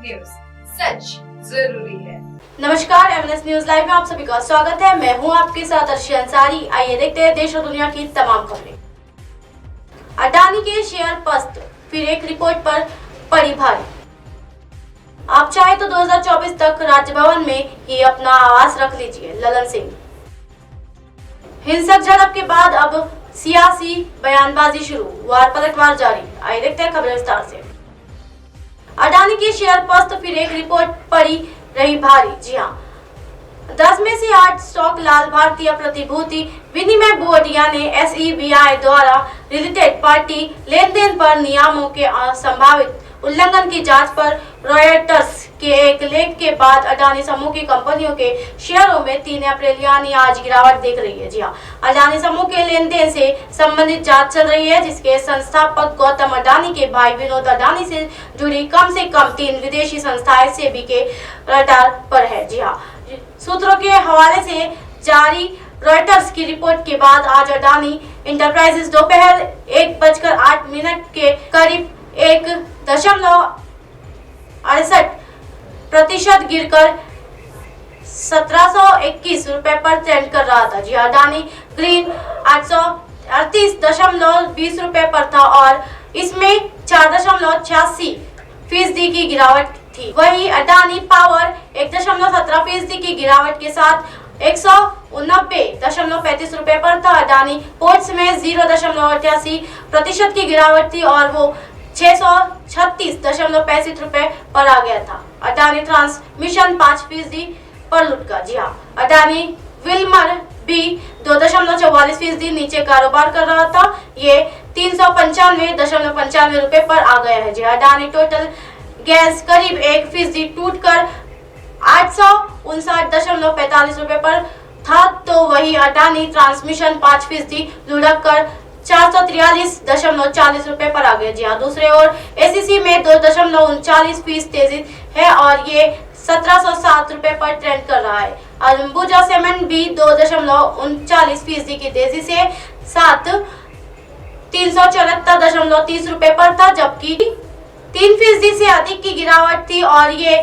News, सच जरूरी है। नमस्कार, एमएनएस न्यूज लाइव में आप सभी का स्वागत है। मैं हूं आपके साथ अर्शी अंसारी। आइए देखते हैं देश और दुनिया की तमाम खबरें। अडानी के शेयर पस्त, फिर एक रिपोर्ट पर पड़ी भारी। आप चाहे तो 2024 तक राजभवन में ही अपना आवास रख लीजिए, ललन सिंह। हिंसक झड़प के बाद अब सियासी बयानबाजी शुरू, वार पलटवार जारी। आइए देखते हैं खबरें विस्तार से। अडानी के शेयर पस्त, फिर एक रिपोर्ट पड़ी रही भारी। जी हां, 10 में से 8 स्टॉक लाल भारतीय प्रतिभूति विनिमय बोर्ड यानी SEBI द्वारा रिलेटेड पार्टी लेन देन पर नियमों के संभावित उल्लंघन की जांच पर रॉयटर्स के एक लेख के बाद अडानी समूह की कंपनियों के शेयरों में 3 अप्रैल यानी आज गिरावट देख रही है। जी हां, अडानी समूह के लेन देन से संबंधित जांच चल रही है, जिसके संस्थापक गौतम अडानी के भाई विनोद अडानी से जुड़ी कम से कम 3 विदेशी संस्थाएं सेबी के रडार पर है। जी हां, सूत्रों के हवाले से जारी रॉयटर्स की रिपोर्ट के बाद आज अडानी इंटरप्राइजेज दोपहर 1:08 के करीब 1.68% गिरकर 1721 रुपए पर ट्रेंड कर रहा था। जी अडानी ग्रीन 838.20 रुपए पर था और इसमें 4.86% की गिरावट थी। वहीं अडानी पावर 1.17% की गिरावट के साथ 189.35 रुपए पर था। अडानी पोर्ट्स में 0.88% की गिरावट थी और वो 636.65 रुपए पर आ गया था। अडानी ट्रांसमिशन 5% पर लुढ़का। जी हाँ, अडानी विल्मर भी 2.44% नीचे कारोबार कर रहा था। ये 395.95 रुपए पर आ गया है। जी अडानी टोटल गैस करीब 1% टूटकर 859.45 रुपए पर था, तो वही अडानी ट्रांसमिशन 5% लुढ़क कर 443.40 रुपए पर आ गया। जी हाँ, दूसरे ओर एसीसी में 2.39% तेजी है और ये 1707 रुपए पर ट्रेंड कर रहा है। अंबुजा सीमेंट भी 2.39% की तेजी से साथ 374.30 रुपए पर था, जबकि 3% से अधिक की गिरावट थी और ये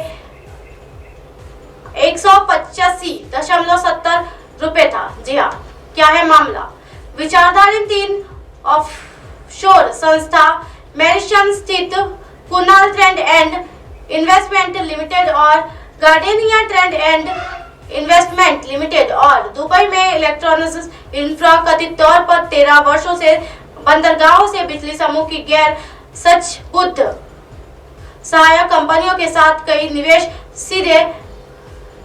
185.70 रुपए था। जी हाँ, क्या है मामला? विचारधारी 3 ऑफशोर संस्था मैरिशम स्थित Kunal trend and investment limited और gardenia trend and investment limited और दुबई में इलेक्ट्रॉनिक्स इंफ्रा कथित तौर पर 13 वर्षों से बंदरगाहों से बिजली समूह की गैर सचबुद्ध सहायक कंपनियों के साथ कई निवेश सीधे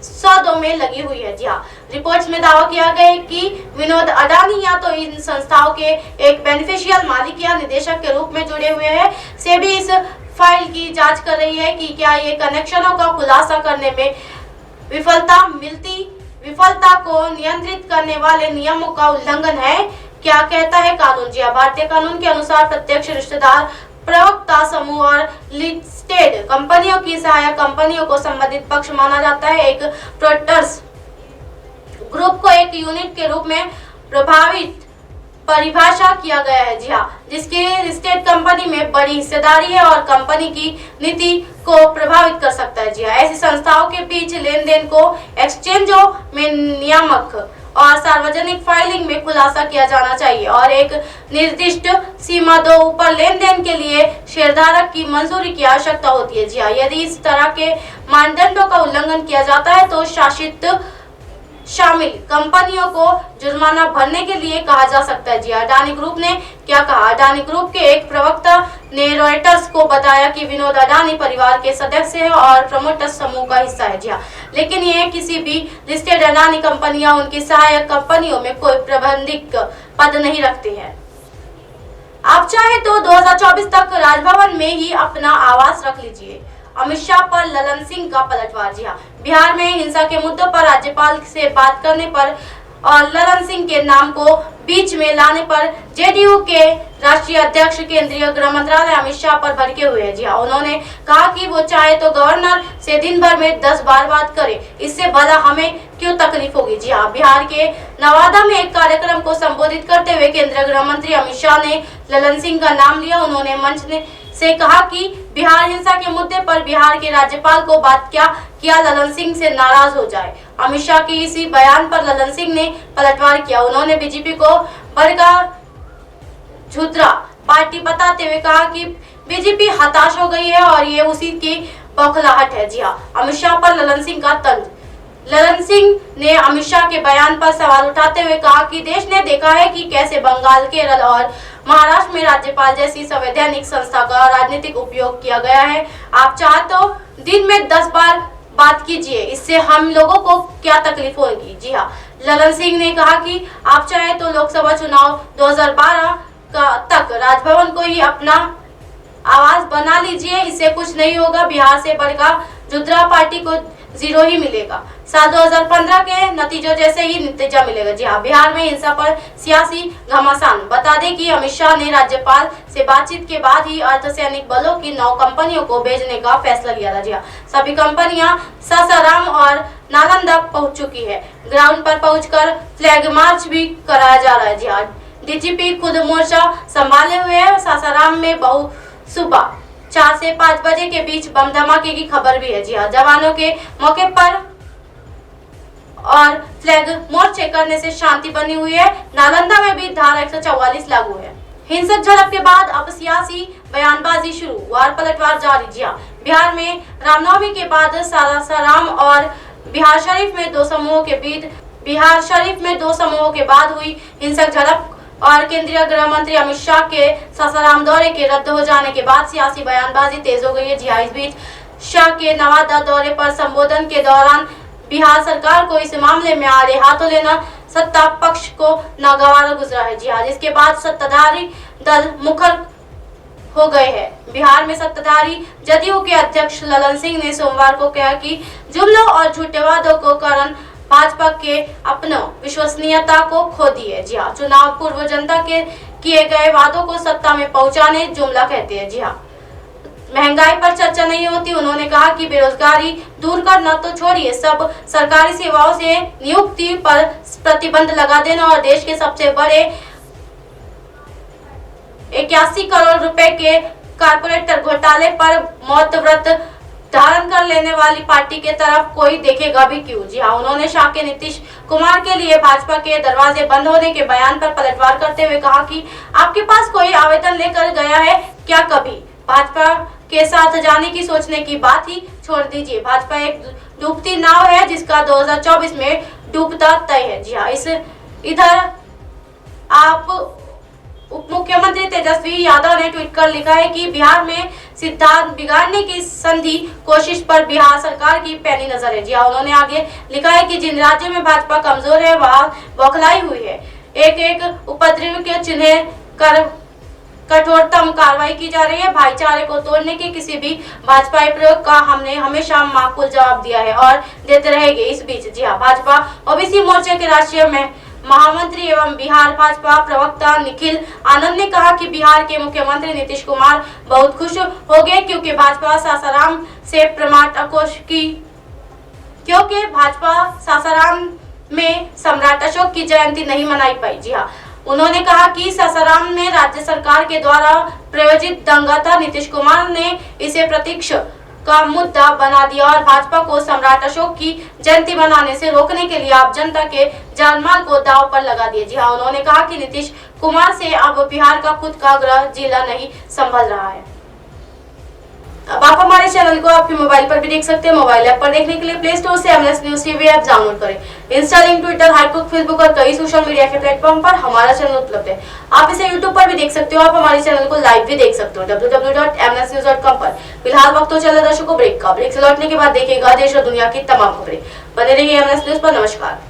सौदों में लगी हुई है। जी हाँ, रिपोर्ट्स में दावा किया गया है कि विनोद अडानी या तो इन संस्थाओं के एक बेनिफिशियल मालिक या निदेशक के रूप में जुड़े हुए हैं। सेबी इस फाइल की जांच कर रही है कि क्या ये कनेक्शनों का खुलासा करने में विफलता को नियंत्रित करने वाले नियमों का उल्लंघन है। क्या कहता है कानून? जी हाँ, भारतीय कानून के अनुसार प्रत्यक्ष रिश्तेदार, प्रवक्ता समूह और लिस्टेड कंपनियों की सहायक कंपनियों को संबंधित पक्ष माना जाता है। एक प्रोटर्स ग्रुप को एक यूनिट के रूप में परिभाषा किया गया है। जी हाँ, जिसकी लिस्टेड कंपनी में बड़ी हिस्सेदारी है और कंपनी की नीति को प्रभावित कर सकता है। जी हाँ, ऐसी संस्थाओं के बीच लेन देन को एक्सचेंजों में नियामक और सार्वजनिक फाइलिंग में खुलासा किया जाना चाहिए और एक निर्दिष्ट सीमा दो ऊपर लेन देन के लिए शेयरधारक की मंजूरी की आवश्यकता होती है। जी हाँ, यदि इस तरह के मानदंडों का उल्लंघन किया जाता है तो शामिल कंपनियों को जुर्माना भरने के लिए कहा जा सकता है। जी अडानी ग्रुप ने क्या कहा? अडानी ग्रुप के एक प्रवक्ता ने रॉयटर्स को बताया कि विनोद अडानी परिवार के सदस्य है और प्रमोटर्स समूह का हिस्सा है। जी लेकिन ये किसी भी लिस्टेड अडानी कंपनी या उनकी सहायक कंपनियों में कोई प्रबंधक पद नहीं रखते हैं। आप चाहे तो 2024 तक राजभवन में ही अपना आवास रख लीजिए, अमित शाह पर ललन सिंह का पलटवार। जी हाँ, बिहार में हिंसा के मुद्दों पर राज्यपाल से बात करने पर और ललन सिंह के नाम को बीच में लाने पर जेडीयू के राष्ट्रीय अध्यक्ष केंद्रीय गृह मंत्रालय अमित शाह पर भड़के हुए हैं। जी हाँ, उन्होंने कहा कि वो चाहे तो गवर्नर से दिन भर में 10 बार बात करे, इससे भला हमें क्यों तकलीफ होगी। जी हाँ, बिहार के नवादा में एक कार्यक्रम को संबोधित करते हुए केंद्रीय गृह मंत्री अमित शाह ने ललन सिंह का नाम लिया। उन्होंने मंच से कहा कि बिहार हिंसा के मुद्दे पर बिहार के राज्यपाल को बात किया ललन सिंह से नाराज हो जाए। अमित शाह के इसी बयान पर ललन सिंह ने पलटवार किया। उन्होंने बीजेपी को बड़का झुतरा पार्टी बताते हुए कहा कि बीजेपी हताश हो गई है और ये उसी की बौखलाहट है। जी हाँ, अमित शाह पर ललन सिंह का तंज। ललन सिंह ने अमित शाह के बयान पर सवाल उठाते हुए कहा कि देश ने देखा है कि कैसे बंगाल, केरल और महाराष्ट्र में राज्यपाल जैसी संवैधानिक संस्था का राजनीतिक उपयोग किया गया है। आप चाहे तो दिन में 10 बार बात कीजिए, इससे हम लोगों को क्या तकलीफ होगी। जी हाँ, ललन सिंह ने कहा कि आप चाहे तो लोकसभा चुनाव 2012 तक राजभवन को ही अपना आवाज बना लीजिए, इससे कुछ नहीं होगा। बिहार से बड़का झुतरा पार्टी को 0 ही मिलेगा। साल 2015 के नतीजों जैसे ही नतीजा मिलेगा। जी हाँ, बिहार में हिंसा पर सियासी घमासान। बता दें कि अमित शाह ने राज्यपाल से बातचीत के बाद ही अर्धसैनिक बलों की 9 कंपनियों को भेजने का फैसला लिया था। जी हाँ, सभी कंपनियां सासाराम और नालंदा पहुंच चुकी है। ग्राउंड पर पहुंचकर फ्लैग मार्च भी कराया जा रहा है। जी हाँ, डीजीपी खुद मोर्चा संभाले हुए है। सासाराम में सुबह 4 से 5 बजे के बीच बम धमाके की खबर भी है। जी हाँ, जवानों के मौके पर और फ्लैग मोर्चे करने से शांति बनी हुई है। नालंदा में भी धारा 144 लागू है। हिंसक झड़प के बाद अब सियासी बयानबाजी शुरू, वार पलटवार जारी। जी हाँ, बिहार में रामनवमी के बाद सासाराम और बिहार शरीफ में दो समूहों के बाद हुई हिंसक झड़प और केंद्रीय गृह मंत्री अमित शाह के सासाराम दौरे के रद्द हो जाने के बाद सियासी बयानबाजी तेज हो गई है। जी हाँ, इस बीच शाह के नवादा दौरे पर संबोधन के दौरान बिहार सरकार को इस मामले में आड़े हाथों लेना सत्ता पक्ष को नागवार गुजरा है। जी हाँ, जिसके बाद सत्ताधारी दल मुखर हो गए हैं। बिहार में सत्ताधारी जदयू के अध्यक्ष ललन सिंह ने सोमवार को कहा कि जुमलों और झूठे वादों को कारण भाजपा के अपने विश्वसनीयता को खो दी है। जी हाँ, चुनाव पूर्व जनता के किए गए वादों को सत्ता में पहुंचाने जुमला कहते हैं। जी हाँ, महंगाई पर चर्चा नहीं होती। उन्होंने कहा कि बेरोजगारी दूर करना तो छोड़िए, सब सरकारी सेवाओं से नियुक्ति पर प्रतिबंध लगा देना और देश के सबसे बड़े 81 करोड़ रुपए के कारपोरेटर घोटाले पर मौत व्रत धारण कर लेने वाली पार्टी के तरफ कोई देखेगा भी क्यों। जी हाँ, उन्होंने शाह के नीतीश कुमार के लिए भाजपा के दरवाजे बंद होने के बयान पर पलटवार करते हुए कहा कि आपके पास कोई आवेदन लेकर गया है क्या? कभी भाजपा के साथ जाने की सोचने की बात ही छोड़ दीजिए। भाजपा एक डूबती नाव है जिसका 2024 में डूबता तय है। जी हाँ, इधर आप उप मुख्यमंत्री तेजस्वी यादव ने ट्वीट कर लिखा है कि बिहार में सिद्धांत बिगाड़ने की संधि कोशिश पर बिहार सरकार की पैनी नजर है। जी हाँ, उन्होंने आगे लिखा है कि जिन राज्यों में भाजपा कमजोर है वहां बौखलाई हुई है। एक उपद्रवी के चिन्ह कर कठोरतम कार्रवाई की जा रही है। भाईचारे को तोड़ने के किसी भी भाजपाई प्रयोग का हमने हमेशा माकूल जवाब दिया है और देते रहेंगे। इस बीच जी हाँ, भाजपा ओबीसी मोर्चे के राष्ट्रीय महामंत्री एवं बिहार भाजपा प्रवक्ता निखिल आनंद ने कहा कि बिहार के मुख्यमंत्री नीतीश कुमार बहुत खुश हो गए क्योंकि भाजपा सासाराम में सम्राट अशोक की जयंती नहीं मनाई पाई। जी हाँ, उन्होंने कहा कि सासाराम में राज्य सरकार के द्वारा प्रायोजित दंगा था। नीतीश कुमार ने इसे प्रतीक्ष का मुद्दा बना दिया और भाजपा को सम्राट अशोक की जयंती मनाने से रोकने के लिए आप जनता के जानमाल को दांव पर लगा दिए। जी हाँ, उन्होंने कहा कि नीतीश कुमार से अब बिहार का खुद का गृह जिला नहीं संभल रहा है। अब आप हमारे चैनल को आपके मोबाइल पर भी देख सकते हैं। मोबाइल ऐप पर देखने के लिए प्ले स्टोर से MNS news TV app download करें। इंस्टा, लिंक, ट्विटर, हाईकुक, फेसबुक और कई सोशल मीडिया के प्लेटफॉर्म पर हमारा चैनल उपलब्ध है। आप इसे यूट्यूब पर भी देख सकते हो। आप हमारे चैनल को लाइव भी देख सकते हो www.mnsnews.com पर। फिलहाल वक्त हो चला दर्शकों ब्रेक का। ब्रेक से लौटने के बाद देखिएगा देश और दुनिया की तमाम खबरें। बने रहिए एमएनएस न्यूज पर। नमस्कार।